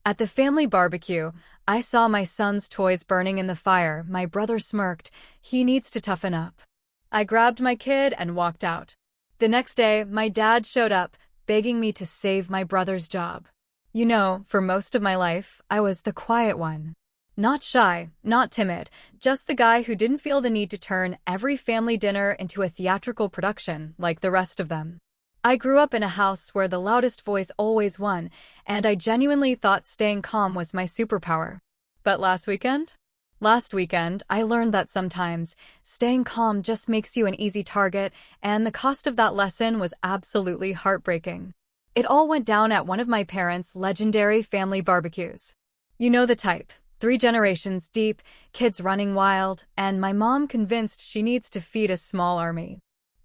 At the family barbecue, I saw my son's toys burning in the fire. My brother smirked. He needs to toughen up. I grabbed my kid and walked out. The next day, my dad showed up, begging me to save my brother's job. You know, for most of my life, I was the quiet one. Not shy, not timid, just the guy who didn't feel the need to turn every family dinner into a theatrical production like the rest of them. I grew up in a house where the loudest voice always won, and I genuinely thought staying calm was my superpower. But last weekend, I learned that sometimes staying calm just makes you an easy target, and the cost of that lesson was absolutely heartbreaking. It all went down at one of my parents' legendary family barbecues. You know the type. 3 generations deep, kids running wild, and my mom convinced she needs to feed a small army.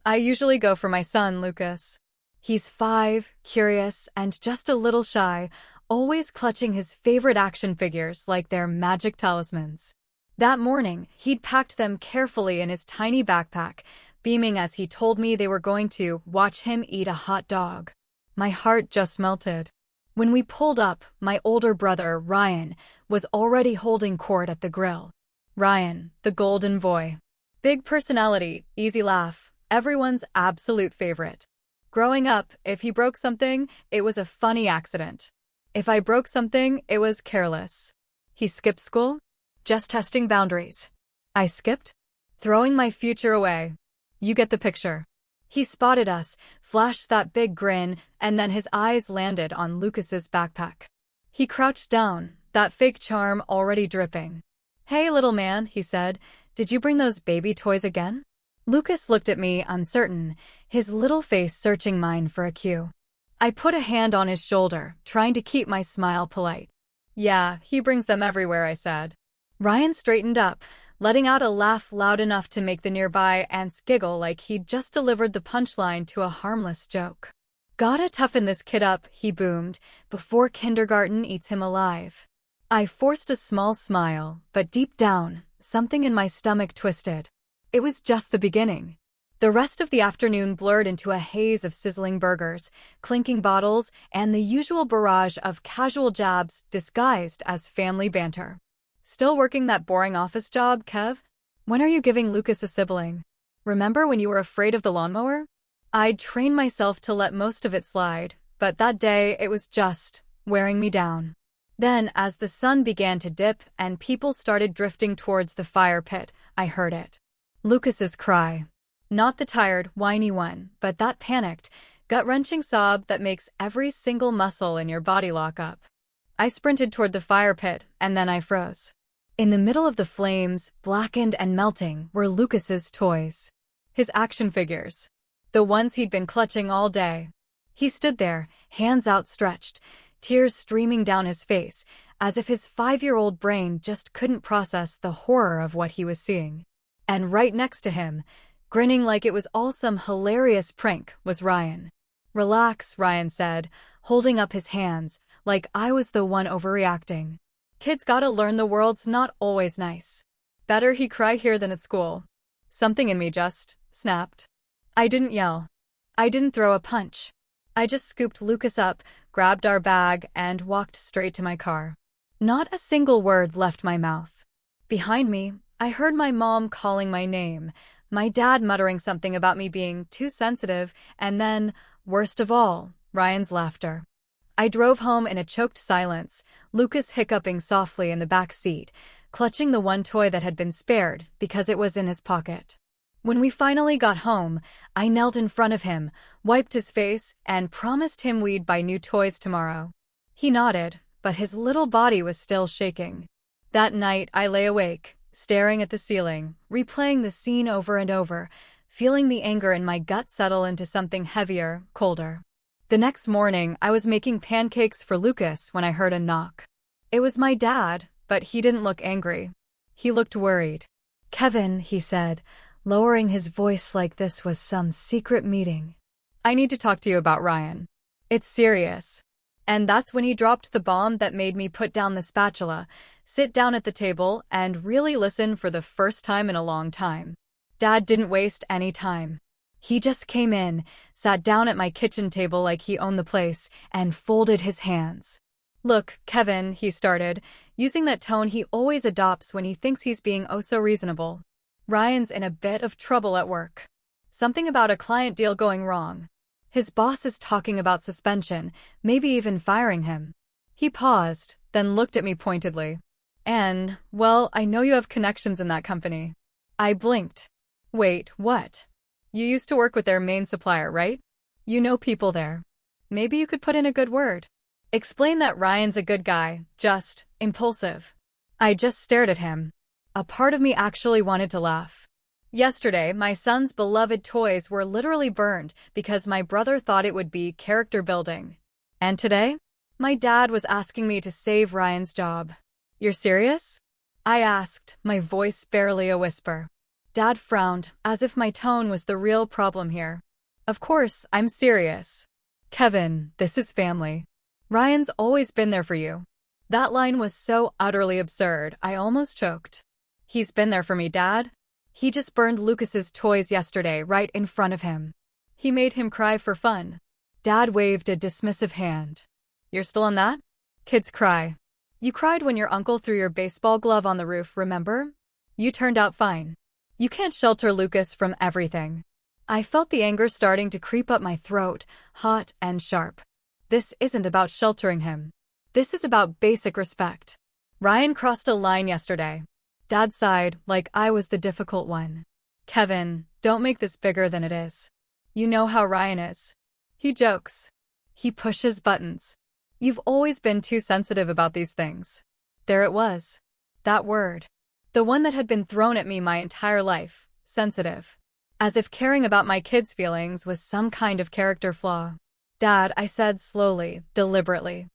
I usually go for my son, Lucas. He's 5, curious, and just a little shy, always clutching his favorite action figures like they're magic talismans. That morning, he'd packed them carefully in his tiny backpack, beaming as he told me they were going to watch him eat a hot dog. My heart just melted. When we pulled up, my older brother, Ryan, was already holding court at the grill. Ryan, the golden boy. Big personality, easy laugh, everyone's absolute favorite. Growing up, if he broke something, it was a funny accident. If I broke something, it was careless. He skipped school? Just testing boundaries. I skipped? Throwing my future away. You get the picture. He spotted us, flashed that big grin, and then his eyes landed on Lucas's backpack. He crouched down, that fake charm already dripping. "Hey, little man," he said, "did you bring those baby toys again?" Lucas looked at me uncertain, his little face searching mine for a cue. I put a hand on his shoulder, trying to keep my smile polite. "Yeah, he brings them everywhere," I said. Ryan straightened up, letting out a laugh loud enough to make the nearby ants giggle like he'd just delivered the punchline to a harmless joke. "Gotta toughen this kid up," he boomed, "before kindergarten eats him alive." I forced a small smile, but deep down, something in my stomach twisted. It was just the beginning. The rest of the afternoon blurred into a haze of sizzling burgers, clinking bottles, and the usual barrage of casual jabs disguised as family banter. "Still working that boring office job, Kev? When are you giving Lucas a sibling? Remember when you were afraid of the lawnmower?" I'd trained myself to let most of it slide, but that day it was just wearing me down. Then, as the sun began to dip and people started drifting towards the fire pit, I heard it. Lucas's cry. Not the tired, whiny one, but that panicked, gut-wrenching sob that makes every single muscle in your body lock up. I sprinted toward the fire pit, and then I froze. In the middle of the flames, blackened and melting, were Lucas's toys. His action figures. The ones he'd been clutching all day. He stood there, hands outstretched, tears streaming down his face, as if his 5-year-old brain just couldn't process the horror of what he was seeing. And right next to him, grinning like it was all some hilarious prank, was Ryan. "Relax," Ryan said, holding up his hands, like I was the one overreacting. "Kids gotta learn the world's not always nice. Better he cry here than at school." Something in me just snapped. I didn't yell. I didn't throw a punch. I just scooped Lucas up, grabbed our bag, and walked straight to my car. Not a single word left my mouth. Behind me, I heard my mom calling my name, my dad muttering something about me being too sensitive, and then, worst of all, Ryan's laughter. I drove home in a choked silence, Lucas hiccuping softly in the back seat, clutching the one toy that had been spared because it was in his pocket. When we finally got home, I knelt in front of him, wiped his face, and promised him we'd buy new toys tomorrow. He nodded, but his little body was still shaking. That night, I lay awake, staring at the ceiling, replaying the scene over and over, feeling the anger in my gut settle into something heavier, colder. The next morning, I was making pancakes for Lucas when I heard a knock. It was my dad, but he didn't look angry. He looked worried. "Kevin," he said, lowering his voice like this was some secret meeting. "I need to talk to you about Ryan. It's serious." And that's when he dropped the bomb that made me put down the spatula, sit down at the table, and really listen for the first time in a long time. Dad didn't waste any time. He just came in, sat down at my kitchen table like he owned the place, and folded his hands. Look, Kevin, he started, using that tone he always adopts when he thinks he's being oh so reasonable. Ryan's in a bit of trouble at work. Something about a client deal going wrong. His boss is talking about suspension, maybe even firing him. He paused, then looked at me pointedly. And, well, I know you have connections in that company. I blinked. Wait, what? You used to work with their main supplier, right? You know people there. Maybe you could put in a good word. Explain that Ryan's a good guy, just impulsive. I just stared at him. A part of me actually wanted to laugh. Yesterday, my son's beloved toys were literally burned because my brother thought it would be character building. And today, my dad was asking me to save Ryan's job. You're serious? I asked, my voice barely a whisper. Dad frowned, as if my tone was the real problem here. Of course, I'm serious. Kevin, this is family. Ryan's always been there for you. That line was so utterly absurd, I almost choked. He's been there for me, Dad. He just burned Lucas's toys yesterday right in front of him. He made him cry for fun. Dad waved a dismissive hand. You're still on that? Kids cry. You cried when your uncle threw your baseball glove on the roof, remember? You turned out fine. You can't shelter Lucas from everything. I felt the anger starting to creep up my throat, hot and sharp. This isn't about sheltering him. This is about basic respect. Ryan crossed a line yesterday. Dad sighed, like I was the difficult one. Kevin, don't make this bigger than it is. You know how Ryan is. He jokes. He pushes buttons. You've always been too sensitive about these things. There it was. That word. The one that had been thrown at me my entire life. Sensitive. As if caring about my kids' feelings was some kind of character flaw. Dad, I said slowly, deliberately.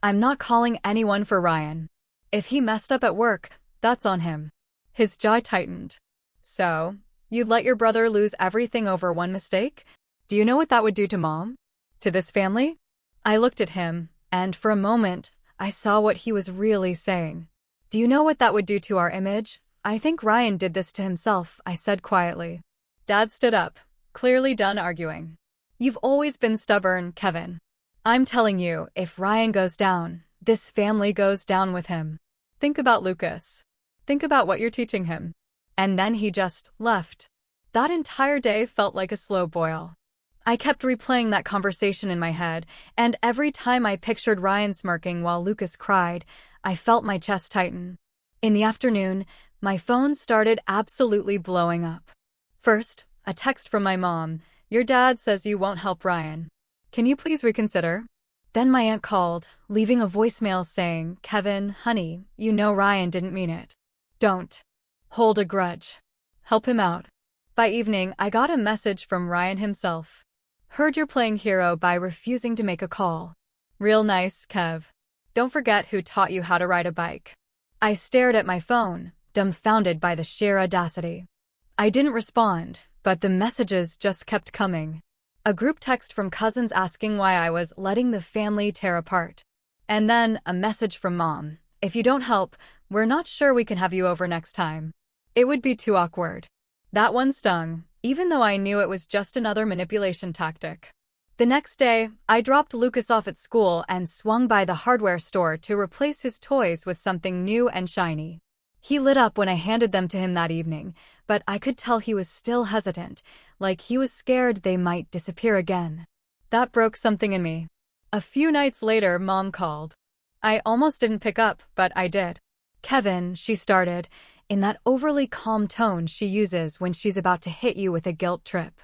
I'm not calling anyone for Ryan. If he messed up at work, that's on him. His jaw tightened. So, you'd let your brother lose everything over one mistake? Do you know what that would do to Mom? To this family? I looked at him, and for a moment, I saw what he was really saying. Do you know what that would do to our image? I think Ryan did this to himself, I said quietly. Dad stood up, clearly done arguing. You've always been stubborn, Kevin. I'm telling you, if Ryan goes down, this family goes down with him. Think about Lucas. Think about what you're teaching him. And then he just left. That entire day felt like a slow boil. I kept replaying that conversation in my head, and every time I pictured Ryan smirking while Lucas cried, I felt my chest tighten. In the afternoon, my phone started absolutely blowing up. First, a text from my mom. Your dad says you won't help Ryan. Can you please reconsider? Then my aunt called, leaving a voicemail saying, Kevin, honey, you know Ryan didn't mean it. Don't hold a grudge. Help him out. By evening, I got a message from Ryan himself. Heard you're playing hero by refusing to make a call. Real nice, Kev. Don't forget who taught you how to ride a bike. I stared at my phone, dumbfounded by the sheer audacity. I didn't respond, but the messages just kept coming. A group text from cousins asking why I was letting the family tear apart. And then a message from Mom. If you don't help, we're not sure we can have you over next time. It would be too awkward. That one stung, even though I knew it was just another manipulation tactic. The next day, I dropped Lucas off at school and swung by the hardware store to replace his toys with something new and shiny. He lit up when I handed them to him that evening, but I could tell he was still hesitant, like he was scared they might disappear again. That broke something in me. A few nights later, Mom called. I almost didn't pick up, but I did. Kevin, she started, in that overly calm tone she uses when she's about to hit you with a guilt trip.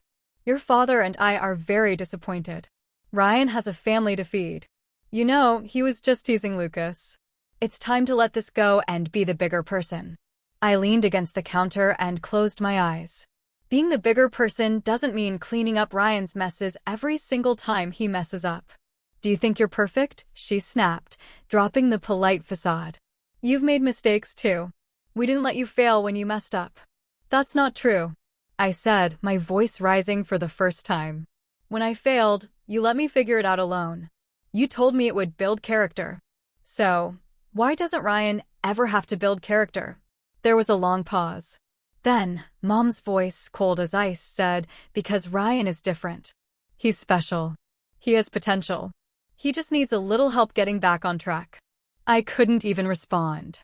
Your father and I are very disappointed. Ryan has a family to feed. You know, he was just teasing Lucas. It's time to let this go and be the bigger person. I leaned against the counter and closed my eyes. Being the bigger person doesn't mean cleaning up Ryan's messes every single time he messes up. Do you think you're perfect? She snapped, dropping the polite facade. You've made mistakes too. We didn't let you fail when you messed up. That's not true, I said, my voice rising for the first time. When I failed, you let me figure it out alone. You told me it would build character. So, why doesn't Ryan ever have to build character? There was a long pause. Then, Mom's voice, cold as ice, said, because Ryan is different. He's special. He has potential. He just needs a little help getting back on track. I couldn't even respond.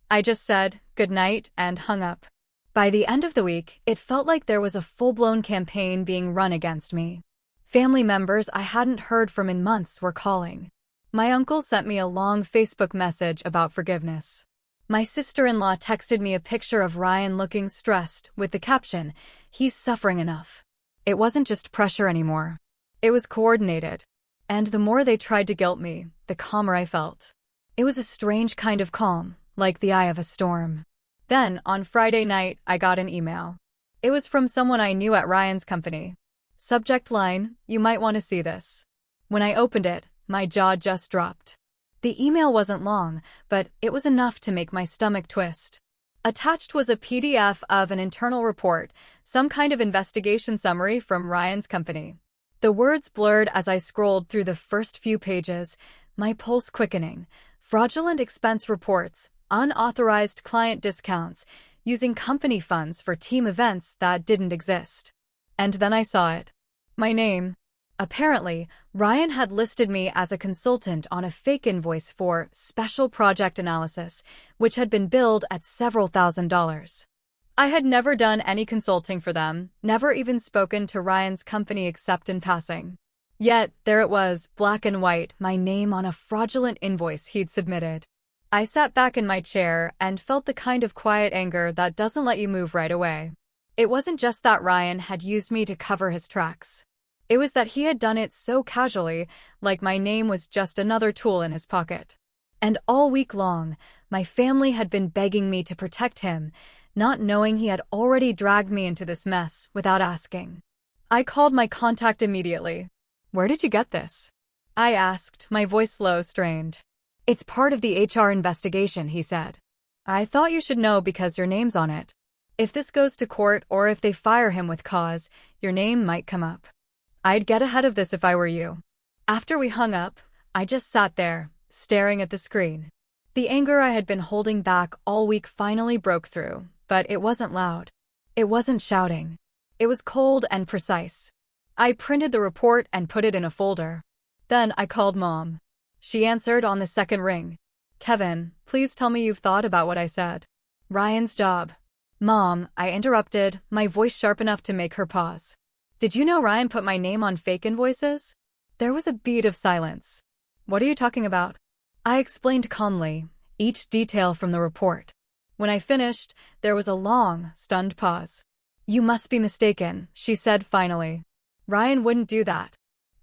I just said good night and hung up. By the end of the week, it felt like there was a full-blown campaign being run against me. Family members I hadn't heard from in months were calling. My uncle sent me a long Facebook message about forgiveness. My sister-in-law texted me a picture of Ryan looking stressed with the caption, "He's suffering enough." It wasn't just pressure anymore. It was coordinated. And the more they tried to guilt me, the calmer I felt. It was a strange kind of calm, like the eye of a storm. Then, on Friday night, I got an email. It was from someone I knew at Ryan's company. Subject line, "You might want to see this." When I opened it, my jaw just dropped. The email wasn't long, but it was enough to make my stomach twist. Attached was a PDF of an internal report, some kind of investigation summary from Ryan's company. The words blurred as I scrolled through the first few pages, my pulse quickening. Fraudulent expense reports, unauthorized client discounts, using company funds for team events that didn't exist. And then I saw it. My name. Apparently, Ryan had listed me as a consultant on a fake invoice for special project analysis, which had been billed at several $1,000s. I had never done any consulting for them, never even spoken to Ryan's company except in passing. Yet, there it was, black and white, my name on a fraudulent invoice he'd submitted. I sat back in my chair and felt the kind of quiet anger that doesn't let you move right away. It wasn't just that Ryan had used me to cover his tracks. It was that he had done it so casually, like my name was just another tool in his pocket. And all week long, my family had been begging me to protect him, not knowing he had already dragged me into this mess without asking. I called my contact immediately. "Where did you get this?" I asked, my voice low, strained. "It's part of the HR investigation," he said. "I thought you should know because your name's on it. If this goes to court or if they fire him with cause, your name might come up. I'd get ahead of this if I were you." After we hung up, I just sat there, staring at the screen. The anger I had been holding back all week finally broke through, but it wasn't loud. It wasn't shouting. It was cold and precise. I printed the report and put it in a folder. Then I called Mom. She answered on the second ring. "Kevin, please tell me you've thought about what I said." "Ryan's job." "Mom," I interrupted, my voice sharp enough to make her pause. "Did you know Ryan put my name on fake invoices?" There was a beat of silence. "What are you talking about?" I explained calmly, each detail from the report. When I finished, there was a long, stunned pause. "You must be mistaken," she said finally. "Ryan wouldn't do that."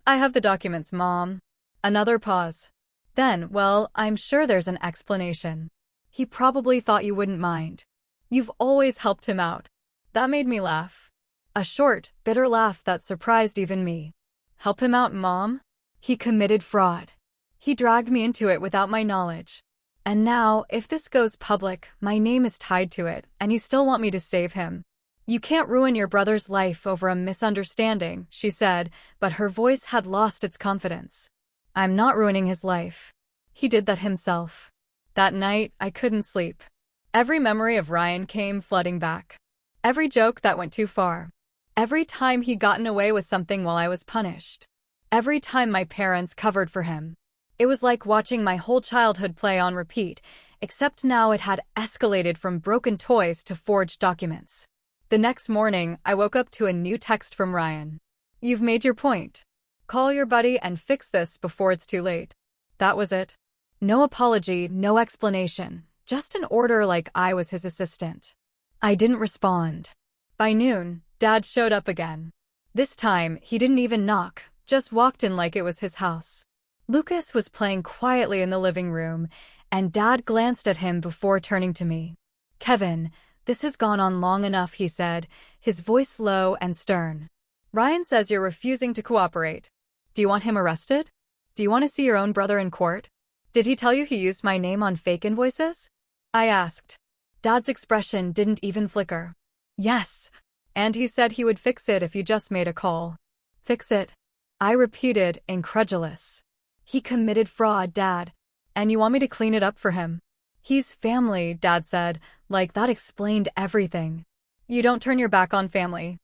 "I have the documents, Mom." Another pause. Then, "Well, I'm sure there's an explanation. He probably thought you wouldn't mind. You've always helped him out." That made me laugh. A short, bitter laugh that surprised even me. "Help him out, Mom?" He committed fraud. He dragged me into it without my knowledge. And now, if this goes public, my name is tied to it, and you still want me to save him. "You can't ruin your brother's life over a misunderstanding," she said, but her voice had lost its confidence. "I'm not ruining his life. He did that himself." That night, I couldn't sleep. Every memory of Ryan came flooding back. Every joke that went too far. Every time he gotten away with something while I was punished. Every time my parents covered for him. It was like watching my whole childhood play on repeat, except now it had escalated from broken toys to forged documents. The next morning, I woke up to a new text from Ryan. "You've made your point. Call your buddy and fix this before it's too late." That was it. No apology, no explanation, just an order like I was his assistant. I didn't respond. By noon, Dad showed up again. This time, he didn't even knock, just walked in like it was his house. Lucas was playing quietly in the living room, and Dad glanced at him before turning to me. "Kevin, this has gone on long enough," he said, his voice low and stern. "Ryan says you're refusing to cooperate. Do you want him arrested? Do you want to see your own brother in court? Did he tell you he used my name on fake invoices?" I asked. Dad's expression didn't even flicker. "Yes. And he said he would fix it if you just made a call." "Fix it?" I repeated, incredulous. "He committed fraud, Dad. And you want me to clean it up for him?" "He's family," Dad said, like that explained everything. "You don't turn your back on family."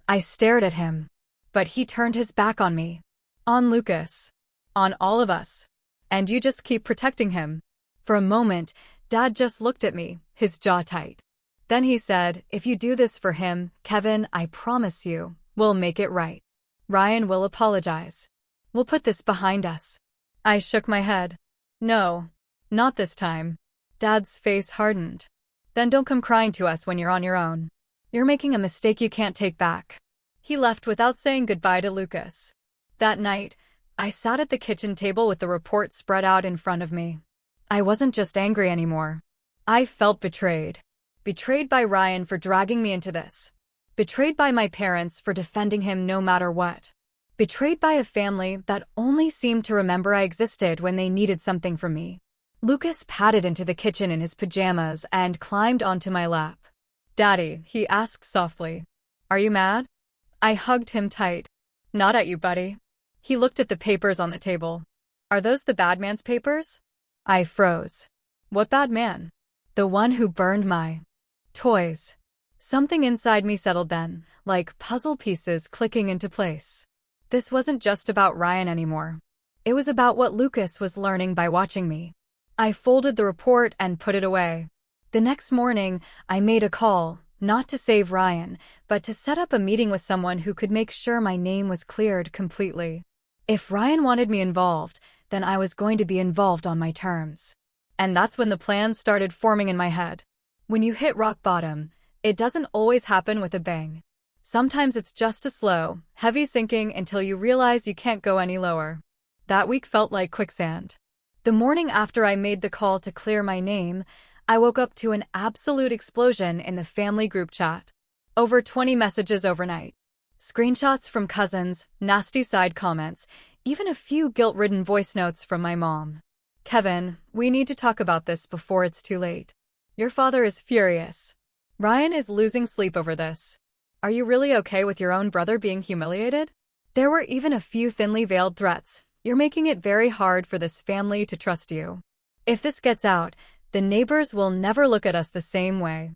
I stared at him. But he turned his back on me. On Lucas. On all of us. And you just keep protecting him. For a moment, Dad just looked at me, his jaw tight. Then he said, if you do this for him, Kevin, I promise you, we'll make it right. Ryan will apologize. We'll put this behind us. I shook my head. No, not this time. Dad's face hardened. Then don't come crying to us when you're on your own. You're making a mistake you can't take back. He left without saying goodbye to Lucas. That night, I sat at the kitchen table with the report spread out in front of me. I wasn't just angry anymore. I felt betrayed. Betrayed by Ryan for dragging me into this. Betrayed by my parents for defending him no matter what. Betrayed by a family that only seemed to remember I existed when they needed something from me. Lucas padded into the kitchen in his pajamas and climbed onto my lap. Daddy, he asked softly. Are you mad? I hugged him tight. Not at you, buddy. He looked at the papers on the table. Are those the bad man's papers? I froze. What bad man? The one who burned my toys. Something inside me settled then, like puzzle pieces clicking into place. This wasn't just about Ryan anymore. It was about what Lucas was learning by watching me. I folded the report and put it away. The next morning, I made a call, not to save Ryan, but to set up a meeting with someone who could make sure my name was cleared completely. If Ryan wanted me involved, then I was going to be involved on my terms. And that's when the plan started forming in my head. When you hit rock bottom, it doesn't always happen with a bang. Sometimes it's just a slow, heavy sinking until you realize you can't go any lower. That week felt like quicksand. The morning after I made the call to clear my name, I woke up to an absolute explosion in the family group chat. Over 20 messages overnight. Screenshots from cousins, nasty side comments, even a few guilt-ridden voice notes from my mom. Kevin, we need to talk about this before it's too late. Your father is furious. Ryan is losing sleep over this. Are you really okay with your own brother being humiliated? There were even a few thinly veiled threats. You're making it very hard for this family to trust you. If this gets out, the neighbors will never look at us the same way.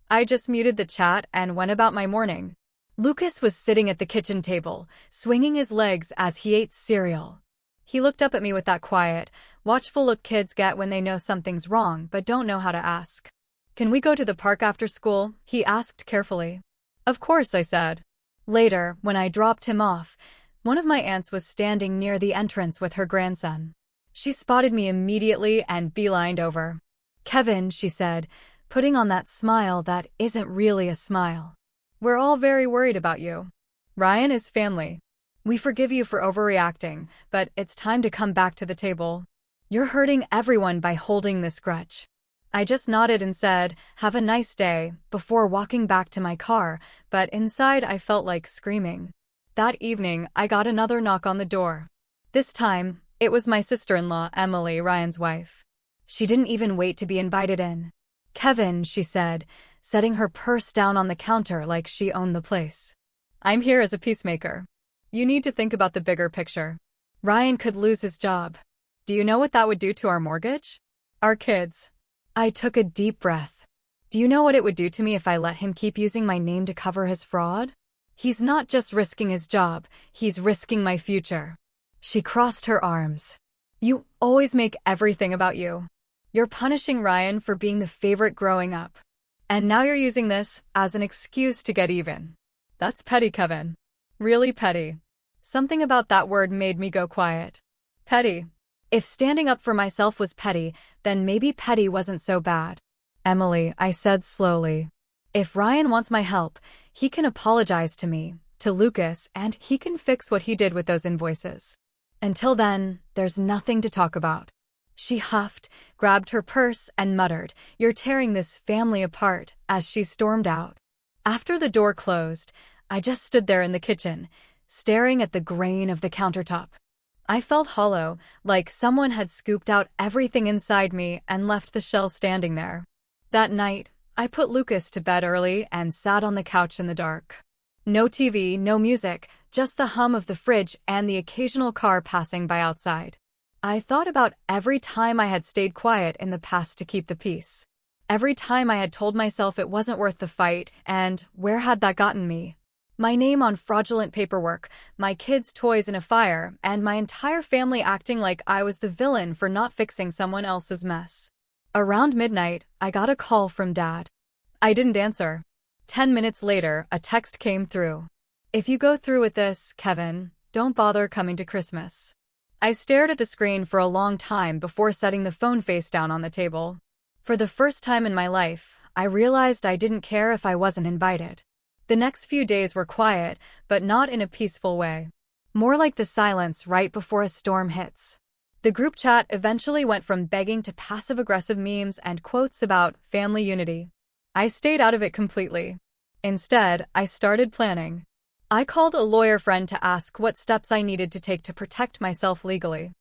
I just muted the chat and went about my morning. Lucas was sitting at the kitchen table, swinging his legs as he ate cereal. He looked up at me with that quiet, watchful look kids get when they know something's wrong but don't know how to ask. Can we go to the park after school? He asked carefully. Of course, I said. Later, when I dropped him off, one of my aunts was standing near the entrance with her grandson. She spotted me immediately and beelined over. Kevin, she said, putting on that smile that isn't really a smile. We're all very worried about you. Ryan is family. We forgive you for overreacting, but it's time to come back to the table. You're hurting everyone by holding this grudge. I just nodded and said, have a nice day, before walking back to my car, but inside I felt like screaming. That evening, I got another knock on the door. This time, it was my sister-in-law, Emily, Ryan's wife. She didn't even wait to be invited in. Kevin, she said, setting her purse down on the counter like she owned the place. I'm here as a peacemaker. You need to think about the bigger picture. Ryan could lose his job. Do you know what that would do to our mortgage? Our kids. I took a deep breath. Do you know what it would do to me if I let him keep using my name to cover his fraud? He's not just risking his job, he's risking my future. She crossed her arms. You always make everything about you. You're punishing Ryan for being the favorite growing up. And now you're using this as an excuse to get even. That's petty, Kevin. Really petty. Something about that word made me go quiet. Petty. If standing up for myself was petty, then maybe petty wasn't so bad. Emily, I said slowly. If Ryan wants my help, he can apologize to me, to Lucas, and he can fix what he did with those invoices. Until then, there's nothing to talk about. She huffed, grabbed her purse, and muttered, "You're tearing this family apart," as she stormed out. After the door closed, I just stood there in the kitchen, staring at the grain of the countertop. I felt hollow, like someone had scooped out everything inside me and left the shell standing there. That night, I put Lucas to bed early and sat on the couch in the dark. No TV, no music, just the hum of the fridge and the occasional car passing by outside. I thought about every time I had stayed quiet in the past to keep the peace. Every time I had told myself it wasn't worth the fight, and where had that gotten me? My name on fraudulent paperwork, my kids' toys in a fire, and my entire family acting like I was the villain for not fixing someone else's mess. Around midnight, I got a call from Dad. I didn't answer. 10 minutes later, a text came through. "If you go through with this, Kevin, don't bother coming to Christmas." I stared at the screen for a long time before setting the phone face down on the table. For the first time in my life, I realized I didn't care if I wasn't invited. The next few days were quiet, but not in a peaceful way. More like the silence right before a storm hits. The group chat eventually went from begging to passive-aggressive memes and quotes about family unity. I stayed out of it completely. Instead, I started planning. I called a lawyer friend to ask what steps I needed to take to protect myself legally.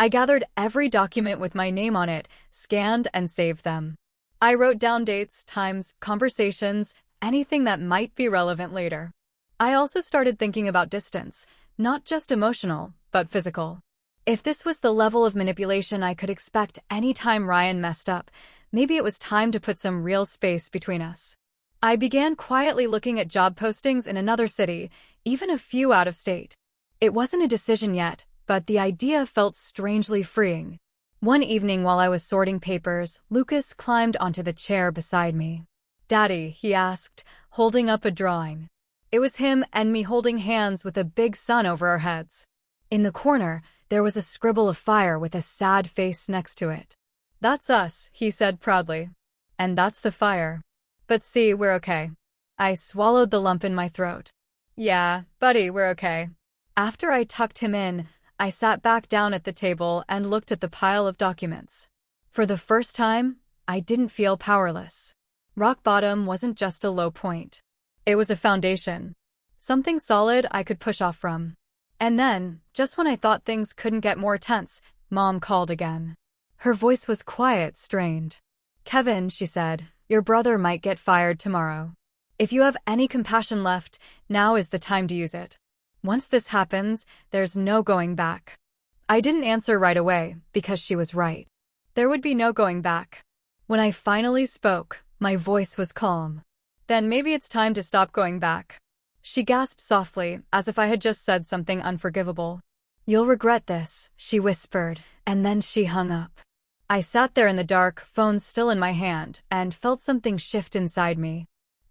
I gathered every document with my name on it, scanned and saved them. I wrote down dates, times, conversations, anything that might be relevant later. I also started thinking about distance, not just emotional, but physical. If this was the level of manipulation I could expect any time Ryan messed up, maybe it was time to put some real space between us. I began quietly looking at job postings in another city, even a few out of state. It wasn't a decision yet, but the idea felt strangely freeing. One evening while I was sorting papers, Lucas climbed onto the chair beside me. "Daddy," he asked, holding up a drawing. It was him and me holding hands with a big sun over our heads. In the corner, there was a scribble of fire with a sad face next to it. "That's us," he said proudly. "And that's the fire. But see, we're okay." I swallowed the lump in my throat. "Yeah, buddy, we're okay." After I tucked him in, I sat back down at the table and looked at the pile of documents. For the first time, I didn't feel powerless. Rock bottom wasn't just a low point. It was a foundation. Something solid I could push off from. And then, just when I thought things couldn't get more tense, Mom called again. Her voice was quiet, strained. "Kevin," she said, "your brother might get fired tomorrow. If you have any compassion left, now is the time to use it. Once this happens, there's no going back." I didn't answer right away, because she was right. There would be no going back. When I finally spoke, my voice was calm. "Then maybe it's time to stop going back." She gasped softly, as if I had just said something unforgivable. "You'll regret this," she whispered, and then she hung up. I sat there in the dark, phone still in my hand, and felt something shift inside me.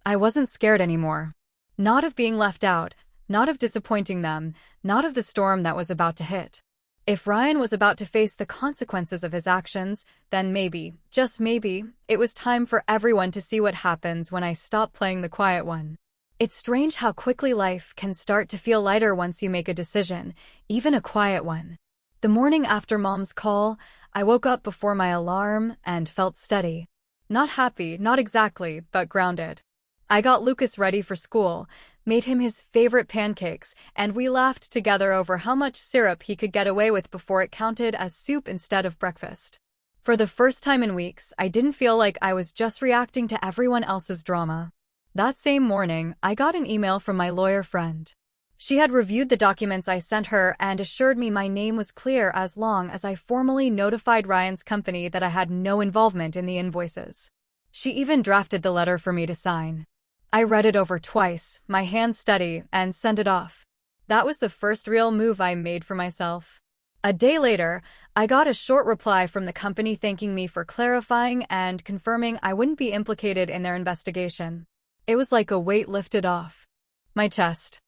I wasn't scared anymore. Not of being left out, not of disappointing them, not of the storm that was about to hit. If Ryan was about to face the consequences of his actions, then maybe, just maybe, it was time for everyone to see what happens when I stop playing the quiet one. It's strange how quickly life can start to feel lighter once you make a decision, even a quiet one. The morning after Mom's call, I woke up before my alarm and felt steady. Not happy, not exactly, but grounded. I got Lucas ready for school, made him his favorite pancakes, and we laughed together over how much syrup he could get away with before it counted as soup instead of breakfast. For the first time in weeks, I didn't feel like I was just reacting to everyone else's drama. That same morning, I got an email from my lawyer friend. She had reviewed the documents I sent her and assured me my name was clear as long as I formally notified Ryan's company that I had no involvement in the invoices. She even drafted the letter for me to sign. I read it over twice, my hands steady, and sent it off. That was the first real move I made for myself. A day later, I got a short reply from the company thanking me for clarifying and confirming I wouldn't be implicated in their investigation. It was like a weight lifted off my chest.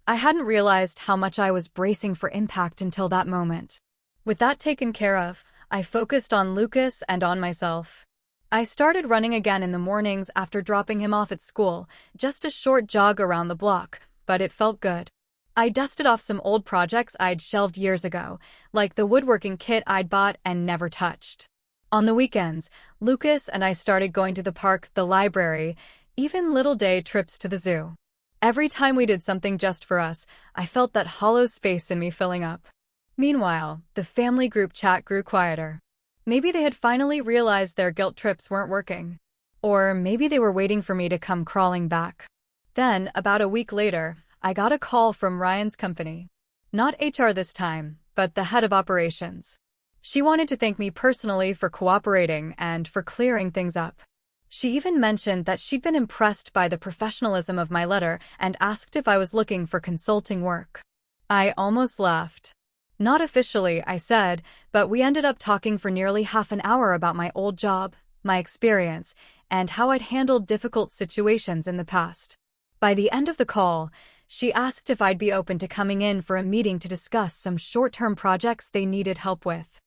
I hadn't realized how much I was bracing for impact until that moment. With that taken care of, I focused on Lucas and on myself. I started running again in the mornings after dropping him off at school, just a short jog around the block, but it felt good. I dusted off some old projects I'd shelved years ago, like the woodworking kit I'd bought and never touched. On the weekends, Lucas and I started going to the park, the library, even little day trips to the zoo. Every time we did something just for us, I felt that hollow space in me filling up. Meanwhile, the family group chat grew quieter. Maybe they had finally realized their guilt trips weren't working. Or maybe they were waiting for me to come crawling back. Then, about a week later, I got a call from Ryan's company. Not HR this time, but the head of operations. She wanted to thank me personally for cooperating and for clearing things up. She even mentioned that she'd been impressed by the professionalism of my letter and asked if I was looking for consulting work. I almost laughed. Not officially, I said, but we ended up talking for nearly half an hour about my old job, my experience, and how I'd handled difficult situations in the past. By the end of the call, she asked if I'd be open to coming in for a meeting to discuss some short-term projects they needed help with.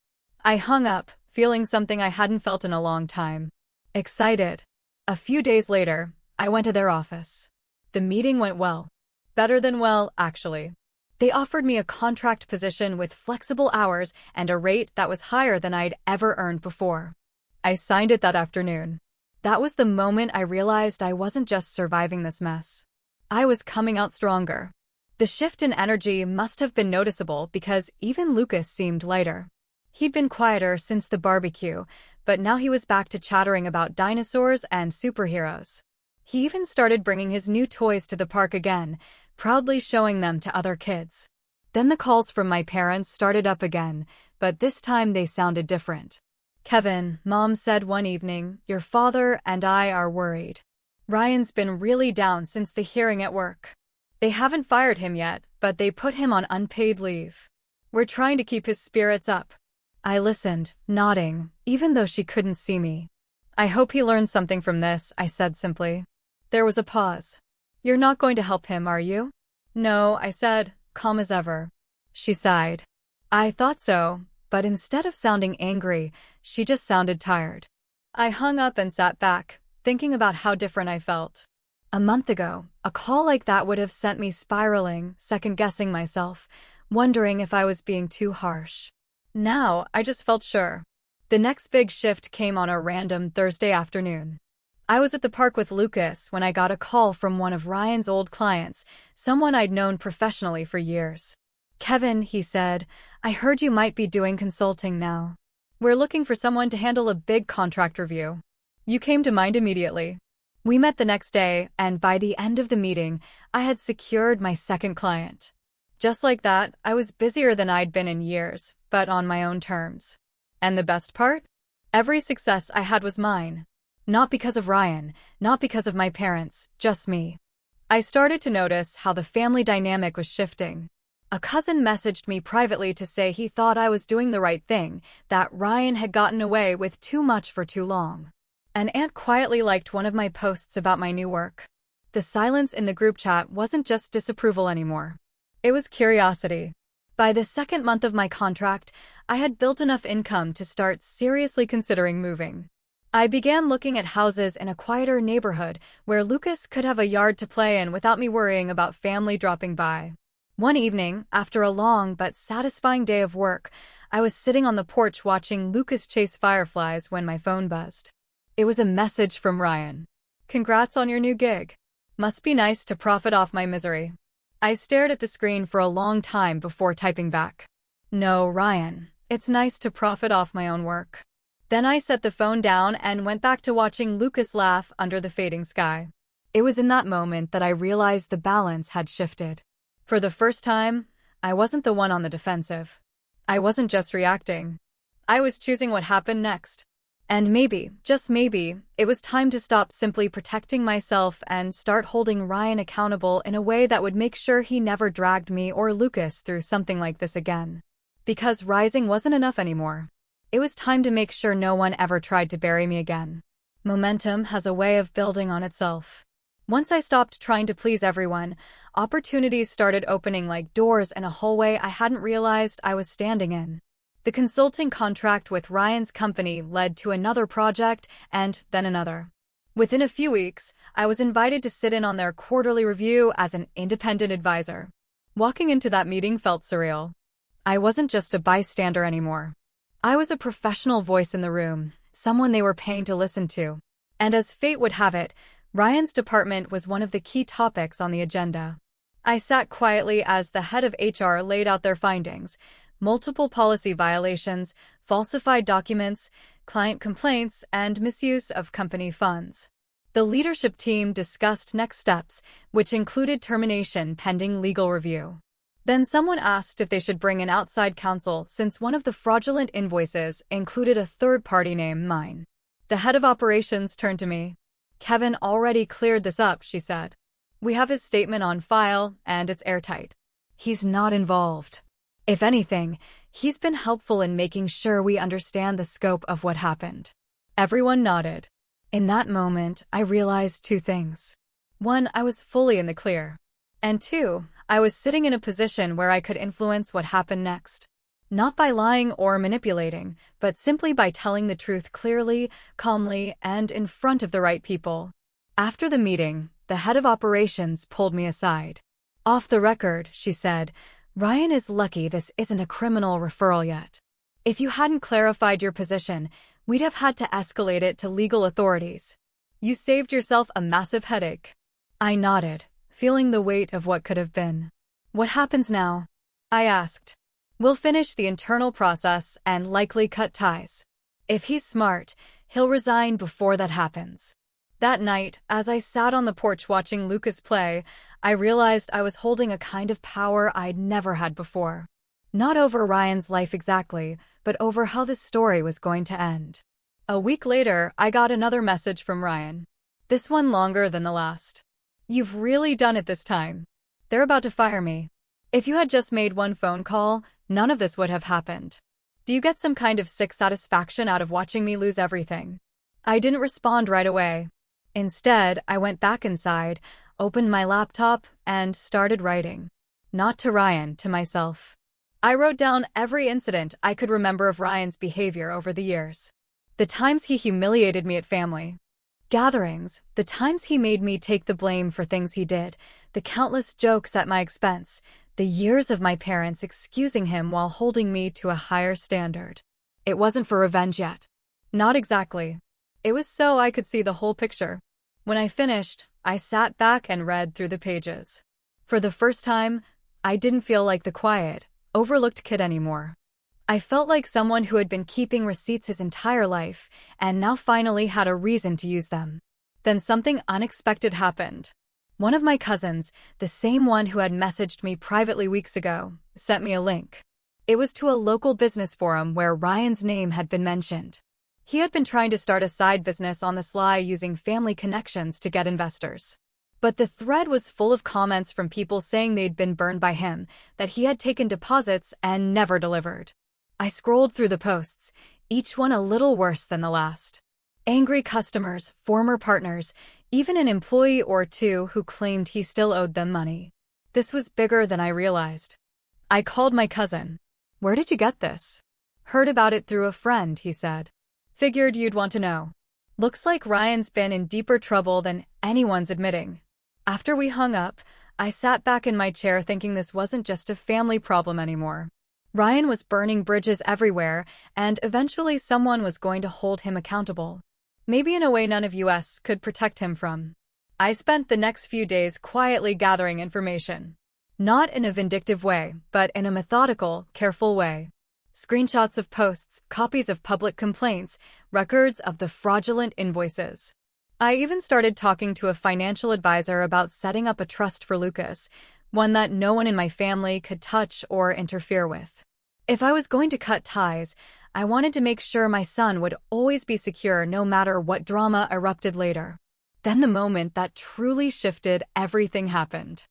I hung up, feeling something I hadn't felt in a long time. Excited. A few days later, I went to their office. The meeting went well. Better than well, actually. They offered me a contract position with flexible hours and a rate that was higher than I'd ever earned before. I signed it that afternoon. That was the moment I realized I wasn't just surviving this mess. I was coming out stronger. The shift in energy must have been noticeable because even Lucas seemed lighter. He'd been quieter since the barbecue, but now he was back to chattering about dinosaurs and superheroes. He even started bringing his new toys to the park again, proudly showing them to other kids. Then the calls from my parents started up again, but this time they sounded different. "Kevin," Mom said one evening, "your father and I are worried. Ryan's been really down since the hearing at work. They haven't fired him yet, but they put him on unpaid leave. We're trying to keep his spirits up." I listened, nodding, even though she couldn't see me. "I hope he learns something from this," I said simply. There was a pause. "You're not going to help him, are you?" "No," I said, calm as ever. She sighed. I thought so, but instead of sounding angry, she just sounded tired. I hung up and sat back, thinking about how different I felt. A month ago, a call like that would have sent me spiraling, second-guessing myself, wondering if I was being too harsh. Now, I just felt sure. The next big shift came on a random Thursday afternoon. I was at the park with Lucas when I got a call from one of Ryan's old clients, someone I'd known professionally for years. "Kevin," he said, "I heard you might be doing consulting now. We're looking for someone to handle a big contract review. You came to mind immediately." We met the next day, and by the end of the meeting, I had secured my second client. Just like that, I was busier than I'd been in years, but on my own terms. And the best part? Every success I had was mine. Not because of Ryan, not because of my parents, just me. I started to notice how the family dynamic was shifting. A cousin messaged me privately to say he thought I was doing the right thing, that Ryan had gotten away with too much for too long. An aunt quietly liked one of my posts about my new work. The silence in the group chat wasn't just disapproval anymore. It was curiosity. By the second month of my contract, I had built enough income to start seriously considering moving. I began looking at houses in a quieter neighborhood where Lucas could have a yard to play in without me worrying about family dropping by. One evening, after a long but satisfying day of work, I was sitting on the porch watching Lucas chase fireflies when my phone buzzed. It was a message from Ryan. "Congrats on your new gig. Must be nice to profit off my misery." I stared at the screen for a long time before typing back. "No, Ryan, it's nice to profit off my own work." Then I set the phone down and went back to watching Lucas laugh under the fading sky. It was in that moment that I realized the balance had shifted. For the first time, I wasn't the one on the defensive. I wasn't just reacting. I was choosing what happened next. And maybe, just maybe, it was time to stop simply protecting myself and start holding Ryan accountable in a way that would make sure he never dragged me or Lucas through something like this again. Because rising wasn't enough anymore. It was time to make sure no one ever tried to bury me again. Momentum has a way of building on itself. Once I stopped trying to please everyone, opportunities started opening like doors in a hallway I hadn't realized I was standing in. The consulting contract with Ryan's company led to another project and then another. Within a few weeks, I was invited to sit in on their quarterly review as an independent advisor. Walking into that meeting felt surreal. I wasn't just a bystander anymore. I was a professional voice in the room, someone they were paying to listen to. And as fate would have it, Ryan's department was one of the key topics on the agenda. I sat quietly as the head of HR laid out their findings: multiple policy violations, falsified documents, client complaints, and misuse of company funds. The leadership team discussed next steps, which included termination pending legal review. Then someone asked if they should bring in outside counsel since one of the fraudulent invoices included a third-party name, mine. The head of operations turned to me. "Kevin already cleared this up," she said. "We have his statement on file, and it's airtight. He's not involved. If anything, he's been helpful in making sure we understand the scope of what happened." Everyone nodded. In that moment, I realized two things. One, I was fully in the clear. And two, I was sitting in a position where I could influence what happened next. Not by lying or manipulating, but simply by telling the truth clearly, calmly, and in front of the right people. After the meeting, the head of operations pulled me aside. "Off the record," she said, "Ryan is lucky this isn't a criminal referral yet. If you hadn't clarified your position, we'd have had to escalate it to legal authorities. You saved yourself a massive headache." I nodded, feeling the weight of what could have been. "What happens now?" I asked. "We'll finish the internal process and likely cut ties. If he's smart, he'll resign before that happens." That night, as I sat on the porch watching Lucas play, I realized I was holding a kind of power I'd never had before. Not over Ryan's life exactly, but over how the story was going to end. A week later, I got another message from Ryan. This one longer than the last. "You've really done it this time. They're about to fire me. If you had just made one phone call, none of this would have happened. Do you get some kind of sick satisfaction out of watching me lose everything?" I didn't respond right away. Instead, I went back inside, opened my laptop, and started writing. Not to Ryan, to myself. I wrote down every incident I could remember of Ryan's behavior over the years. The times he humiliated me at family gatherings, the times he made me take the blame for things he did, the countless jokes at my expense, the years of my parents excusing him while holding me to a higher standard. It wasn't for revenge yet. Not exactly. It was so I could see the whole picture. When I finished, I sat back and read through the pages. For the first time, I didn't feel like the quiet, overlooked kid anymore. I felt like someone who had been keeping receipts his entire life, and now finally had a reason to use them. Then something unexpected happened. One of my cousins, the same one who had messaged me privately weeks ago, sent me a link. It was to a local business forum where Ryan's name had been mentioned. He had been trying to start a side business on the sly using family connections to get investors. But the thread was full of comments from people saying they'd been burned by him, that he had taken deposits and never delivered. I scrolled through the posts, each one a little worse than the last. Angry customers, former partners, even an employee or two who claimed he still owed them money. This was bigger than I realized. I called my cousin. "Where did you get this?" "Heard about it through a friend," he said. "Figured you'd want to know. Looks like Ryan's been in deeper trouble than anyone's admitting." After we hung up, I sat back in my chair thinking this wasn't just a family problem anymore. Ryan was burning bridges everywhere, and eventually someone was going to hold him accountable. Maybe in a way none of us could protect him from. I spent the next few days quietly gathering information. Not in a vindictive way, but in a methodical, careful way. Screenshots of posts, copies of public complaints, records of the fraudulent invoices. I even started talking to a financial advisor about setting up a trust for Lucas, one that no one in my family could touch or interfere with. If I was going to cut ties, I wanted to make sure my son would always be secure no matter what drama erupted later. Then the moment that truly shifted everything happened.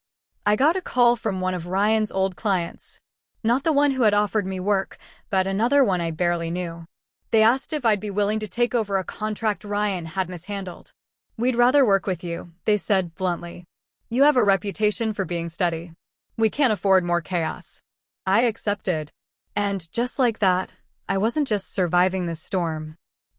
I got a call from one of Ryan's old clients. Not the one who had offered me work, but another one I barely knew. They asked if I'd be willing to take over a contract Ryan had mishandled. "We'd rather work with you," they said bluntly. "You have a reputation for being steady. We can't afford more chaos." I accepted. And just like that, I wasn't just surviving this storm.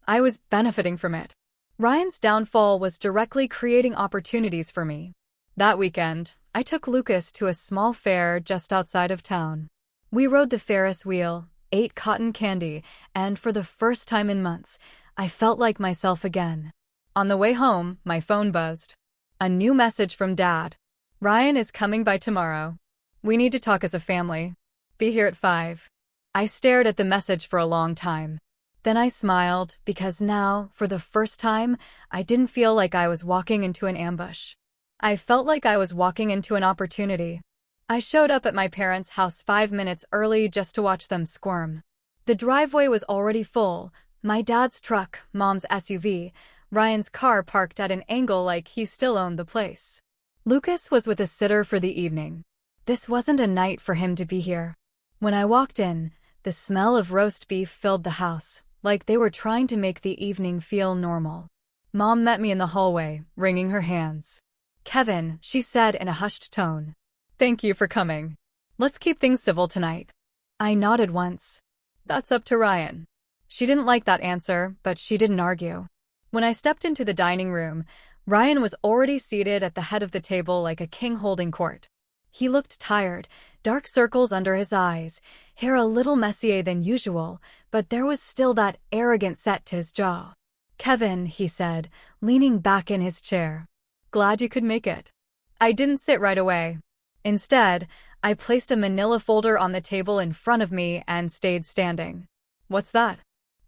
I was benefiting from it. Ryan's downfall was directly creating opportunities for me. That weekend, I took Lucas to a small fair just outside of town. We rode the Ferris wheel, ate cotton candy, and for the first time in months, I felt like myself again. On the way home, my phone buzzed. A new message from Dad. "Ryan is coming by tomorrow. We need to talk as a family. Be here at 5. I stared at the message for a long time. Then I smiled, because now, for the first time, I didn't feel like I was walking into an ambush. I felt like I was walking into an opportunity. I showed up at my parents' house 5 minutes early just to watch them squirm. The driveway was already full, My dad's truck, Mom's SUV, Ryan's car parked at an angle like he still owned the place. Lucas was with a sitter for the evening. This wasn't a night for him to be here. When I walked in, the smell of roast beef filled the house, like they were trying to make the evening feel normal. Mom met me in the hallway, wringing her hands. "Kevin," she said in a hushed tone. "Thank you for coming. Let's keep things civil tonight." I nodded once. "That's up to Ryan." She didn't like that answer, but she didn't argue. When I stepped into the dining room, Ryan was already seated at the head of the table like a king holding court. He looked tired, dark circles under his eyes, hair a little messier than usual, but there was still that arrogant set to his jaw. "Kevin," he said, leaning back in his chair. "Glad you could make it." I didn't sit right away. Instead, I placed a manila folder on the table in front of me and stayed standing. "What's that?"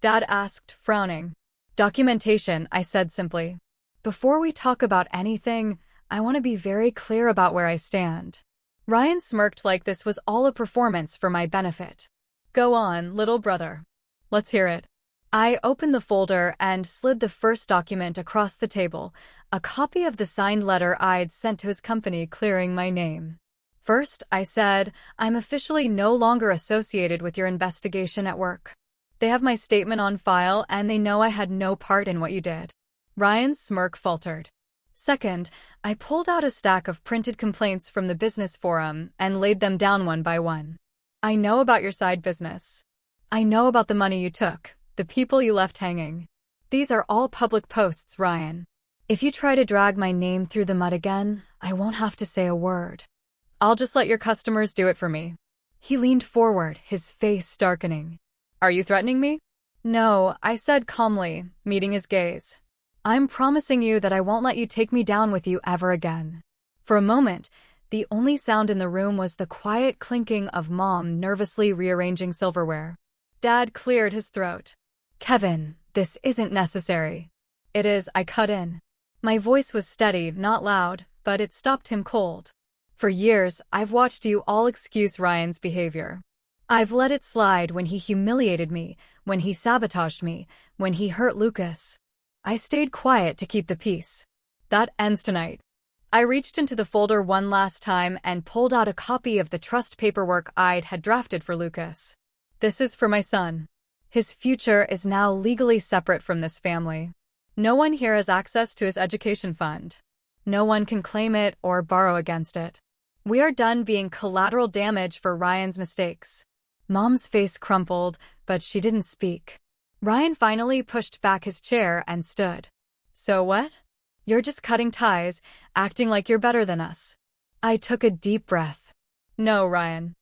Dad asked, frowning. "Documentation," I said simply. "Before we talk about anything, I want to be very clear about where I stand." Ryan smirked like this was all a performance for my benefit. "Go on, little brother. Let's hear it." I opened the folder and slid the first document across the table, a copy of the signed letter I'd sent to his company clearing my name. "First," I said, "I'm officially no longer associated with your investigation at work. They have my statement on file and they know I had no part in what you did." Ryan's smirk faltered. "Second, I pulled out a stack of printed complaints from the business forum and laid them down one by one. I know about your side business. I know about the money you took, the people you left hanging. These are all public posts, Ryan. If you try to drag my name through the mud again, I won't have to say a word. I'll just let your customers do it for me." He leaned forward, his face darkening. "Are you threatening me?" "No," I said calmly, meeting his gaze. "I'm promising you that I won't let you take me down with you ever again." For a moment, the only sound in the room was the quiet clinking of Mom nervously rearranging silverware. Dad cleared his throat. "Kevin, this isn't necessary." "It is," I cut in. My voice was steady, not loud, but it stopped him cold. "For years, I've watched you all excuse Ryan's behavior. I've let it slide when he humiliated me, when he sabotaged me, when he hurt Lucas. I stayed quiet to keep the peace. That ends tonight." I reached into the folder one last time and pulled out a copy of the trust paperwork I'd had drafted for Lucas. "This is for my son. His future is now legally separate from this family. No one here has access to his education fund. No one can claim it or borrow against it. We are done being collateral damage for Ryan's mistakes." Mom's face crumpled, but she didn't speak. Ryan finally pushed back his chair and stood. "So what? You're just cutting ties, acting like you're better than us." I took a deep breath. "No, Ryan.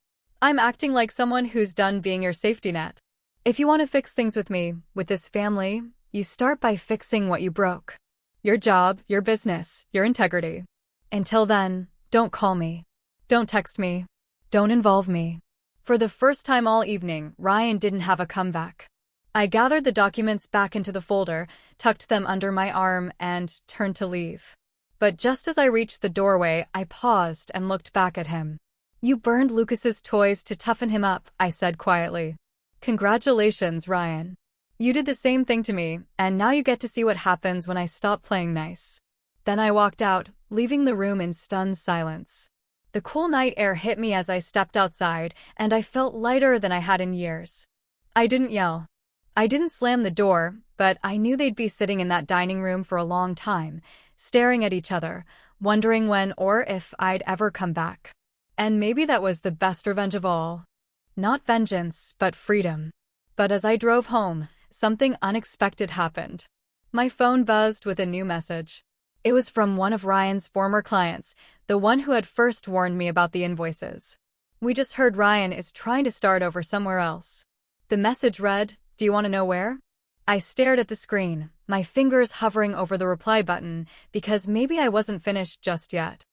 I'm acting like someone who's done being your safety net. If you want to fix things with me, with this family, you start by fixing what you broke. Your job, your business, your integrity. Until then, don't call me. Don't text me. Don't involve me." For the first time all evening, Ryan didn't have a comeback. I gathered the documents back into the folder, tucked them under my arm, and turned to leave. But just as I reached the doorway, I paused and looked back at him. "You burned Lucas's toys to toughen him up," I said quietly. "Congratulations, Ryan. You did the same thing to me, and now you get to see what happens when I stop playing nice." Then I walked out, leaving the room in stunned silence. The cool night air hit me as I stepped outside, and I felt lighter than I had in years. I didn't yell. I didn't slam the door, but I knew they'd be sitting in that dining room for a long time, staring at each other, wondering when or if I'd ever come back. And maybe that was the best revenge of all. Not vengeance, but freedom. But as I drove home, something unexpected happened. My phone buzzed with a new message. It was from one of Ryan's former clients, the one who had first warned me about the invoices. "We just heard Ryan is trying to start over somewhere else." The message read, "Do you want to know where?" I stared at the screen, my fingers hovering over the reply button, because maybe I wasn't finished just yet.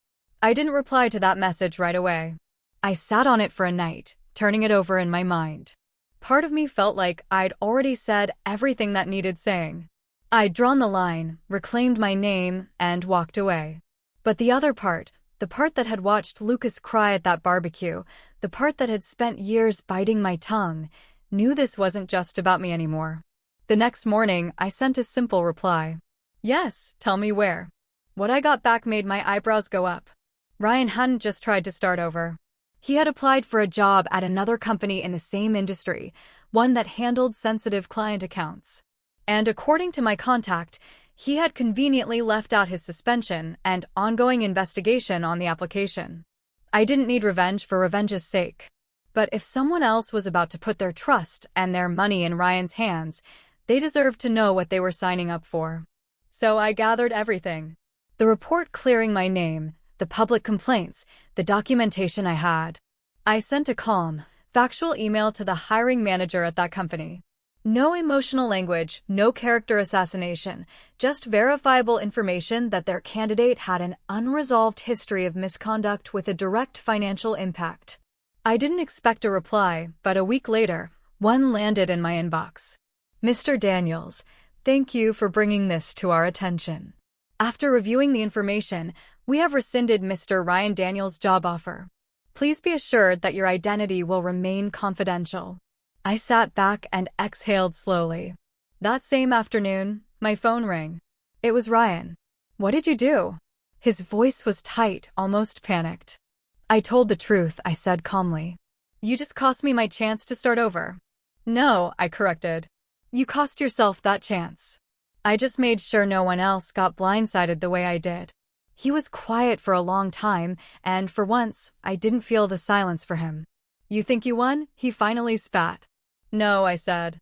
I didn't reply to that message right away. I sat on it for a night, turning it over in my mind. Part of me felt like I'd already said everything that needed saying. I'd drawn the line, reclaimed my name, and walked away. But the other part, the part that had watched Lucas cry at that barbecue, the part that had spent years biting my tongue, knew this wasn't just about me anymore. The next morning, I sent a simple reply. Yes, tell me where. What I got back made my eyebrows go up. Ryan hadn't just tried to start over. He had applied for a job at another company in the same industry, one that handled sensitive client accounts. And according to my contact, he had conveniently left out his suspension and ongoing investigation on the application. I didn't need revenge for revenge's sake. But if someone else was about to put their trust and their money in Ryan's hands, they deserved to know what they were signing up for. So I gathered everything. The report clearing my name, the public complaints, the documentation I had. I sent a calm, factual email to the hiring manager at that company. No emotional language, no character assassination, just verifiable information that their candidate had an unresolved history of misconduct with a direct financial impact. I didn't expect a reply, but a week later, one landed in my inbox. Mr. Daniels, thank you for bringing this to our attention. After reviewing the information, we have rescinded Mr. Ryan Daniels' job offer. Please be assured that your identity will remain confidential. I sat back and exhaled slowly. That same afternoon, my phone rang. It was Ryan. What did you do? His voice was tight, almost panicked. I told the truth, I said calmly. You just cost me my chance to start over. No, I corrected. You cost yourself that chance. I just made sure no one else got blindsided the way I did. He was quiet for a long time, and for once, I didn't feel the silence for him. You think you won? He finally spat. No, I said.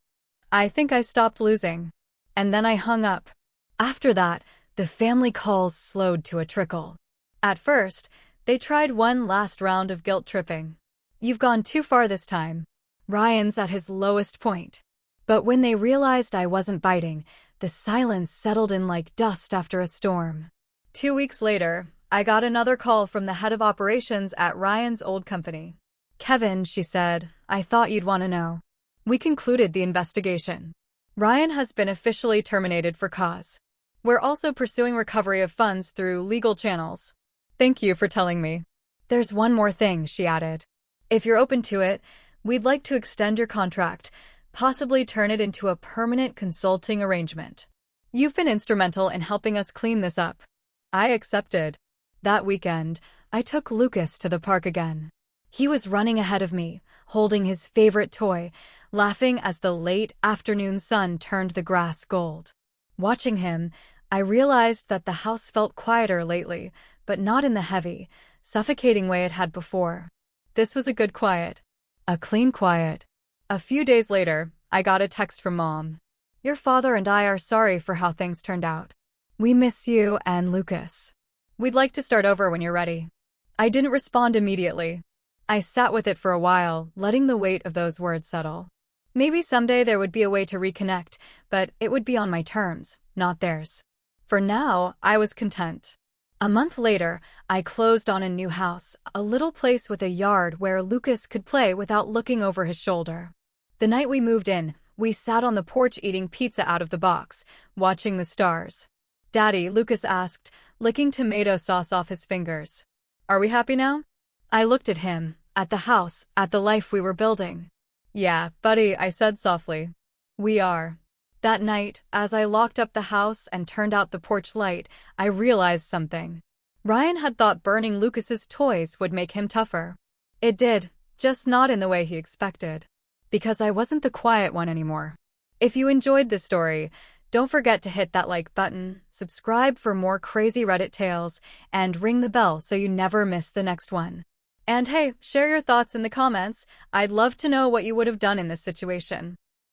I think I stopped losing. And then I hung up. After that, the family calls slowed to a trickle. At first, they tried one last round of guilt tripping. You've gone too far this time. Ryan's at his lowest point. But when they realized I wasn't biting, the silence settled in like dust after a storm. 2 weeks later, I got another call from the head of operations at Ryan's old company. Kevin, she said, I thought you'd want to know. We concluded the investigation. Ryan has been officially terminated for cause. We're also pursuing recovery of funds through legal channels. Thank you for telling me. There's one more thing, she added. If you're open to it, we'd like to extend your contract, possibly turn it into a permanent consulting arrangement. You've been instrumental in helping us clean this up. I accepted. That weekend, I took Lucas to the park again. He was running ahead of me, holding his favorite toy, laughing as the late afternoon sun turned the grass gold. Watching him, I realized that the house felt quieter lately, but not in the heavy, suffocating way it had before. This was a good quiet. A clean quiet. A few days later, I got a text from Mom. Your father and I are sorry for how things turned out. We miss you and Lucas. We'd like to start over when you're ready. I didn't respond immediately. I sat with it for a while, letting the weight of those words settle. Maybe someday there would be a way to reconnect, but it would be on my terms, not theirs. For now, I was content. A month later, I closed on a new house, a little place with a yard where Lucas could play without looking over his shoulder. The night we moved in, we sat on the porch eating pizza out of the box, watching the stars. Daddy, Lucas asked, licking tomato sauce off his fingers. Are we happy now? I looked at him, at the house, at the life we were building. Yeah, buddy, I said softly. We are. That night, as I locked up the house and turned out the porch light, I realized something. Ryan had thought burning Lucas's toys would make him tougher. It did, just not in the way he expected. Because I wasn't the quiet one anymore. If you enjoyed this story, don't forget to hit that like button, subscribe for more crazy Reddit tales, and ring the bell so you never miss the next one. And hey, share your thoughts in the comments. I'd love to know what you would have done in this situation.